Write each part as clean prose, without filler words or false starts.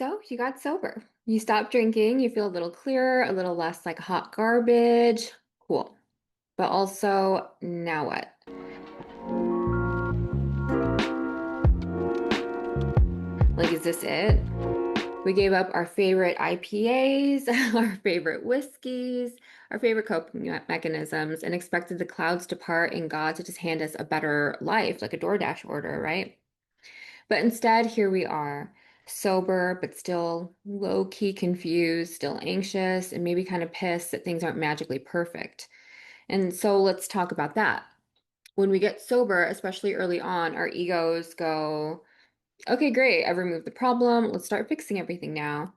So you got sober. You stopped drinking, you feel a little clearer, a little less like hot garbage. Cool. But also, now what? Like, is this it? We gave up our favorite IPAs, our favorite whiskeys, our favorite coping mechanisms, and expected the clouds to part and God to just hand us a better life, like a DoorDash order, right? But instead, here we are, sober, but still low-key confused, still anxious, and maybe kind of pissed that things aren't magically perfect. And so let's talk about that. When we get sober, especially early on, our egos go, okay, great, I've removed the problem. Let's start fixing everything now.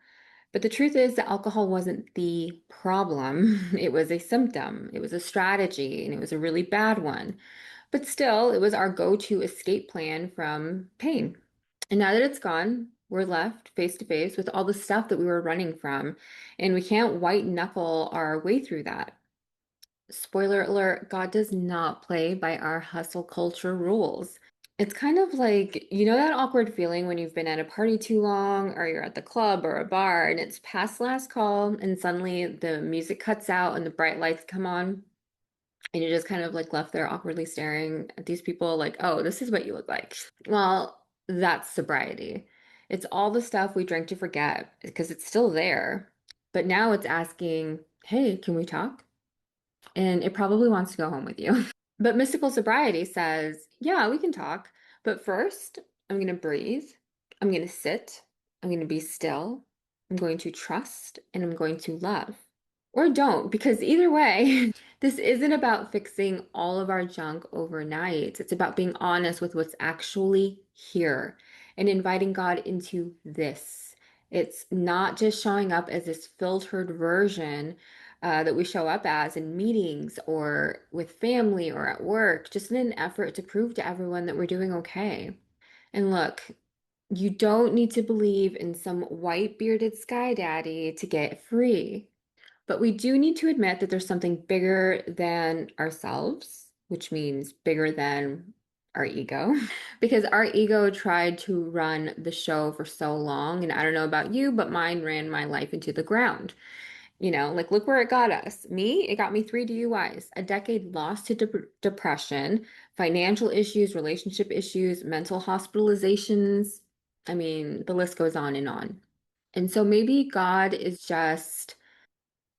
But the truth is that alcohol wasn't the problem. It was a symptom, it was a strategy, and it was a really bad one. But still, it was our go-to escape plan from pain. And now that it's gone, we're left face to face with all the stuff that we were running from, and we can't white knuckle our way through that. Spoiler alert, God does not play by our hustle culture rules. It's kind of like, you know, that awkward feeling when you've been at a party too long, or you're at the club or a bar, and it's past last call, and suddenly the music cuts out and the bright lights come on, and you're just kind of like left there awkwardly staring at these people, like, oh, this is what you look like. Well, that's sobriety. It's all the stuff we drink to forget because it's still there. But now it's asking, hey, can we talk? And it probably wants to go home with you. But mystical sobriety says, yeah, we can talk. But first, I'm going to breathe. I'm going to sit. I'm going to be still. I'm going to trust and I'm going to love. Or don't, because either way, this isn't about fixing all of our junk overnight. It's about being honest with what's actually here and inviting God into this. It's not just showing up as this filtered version that we show up as in meetings or with family or at work, just in an effort to prove to everyone that we're doing okay. And look, you don't need to believe in some white bearded sky daddy to get free. But we do need to admit that there's something bigger than ourselves, which means bigger than our ego, because our ego tried to run the show for so long. And I don't know about you, but mine ran my life into the ground. You know, like look where it got us. Me, it got me 3 DUIs, a decade lost to depression, financial issues, relationship issues, mental hospitalizations. I mean, the list goes on and on. And so maybe God is just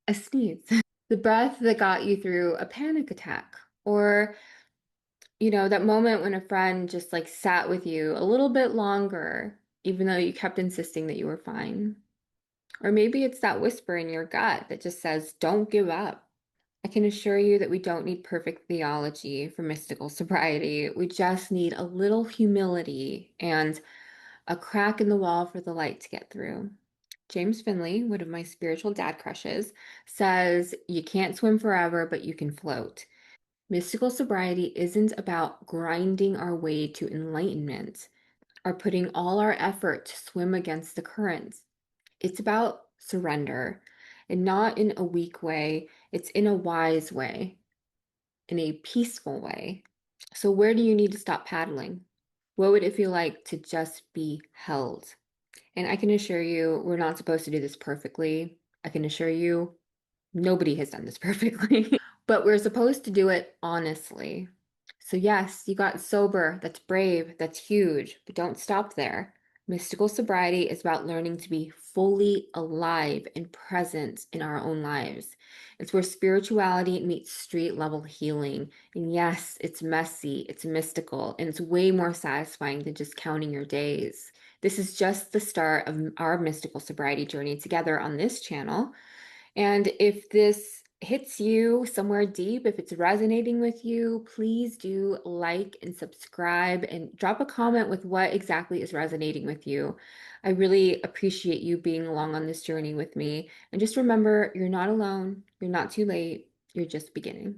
a sneeze, the breath that got you through a panic attack, or, you know, that moment when a friend just like sat with you a little bit longer, even though you kept insisting that you were fine. Or maybe it's that whisper in your gut that just says, don't give up. I can assure you that we don't need perfect theology for mystical sobriety. We just need a little humility and a crack in the wall for the light to get through. James Finley, one of my spiritual dad crushes, says, you can't swim forever, but you can float. Mystical sobriety isn't about grinding our way to enlightenment or putting all our effort to swim against the currents. It's about surrender, and not in a weak way, it's in a wise way, in a peaceful way. So, where do you need to stop paddling? What would it feel like to just be held? And I can assure you, we're not supposed to do this perfectly. I can assure you, nobody has done this perfectly, but we're supposed to do it honestly. So, yes, you got sober. That's brave. That's huge. But don't stop there. Mystical sobriety is about learning to be fully alive and present in our own lives. It's where spirituality meets street level healing. And yes, it's messy, it's mystical, and it's way more satisfying than just counting your days. This is just the start of our mystical sobriety journey together on this channel. And if this hits you somewhere deep, if it's resonating with you, please do like and subscribe and drop a comment with what exactly is resonating with you. I really appreciate you being along on this journey with me. And just remember, you're not alone, you're not too late, you're just beginning.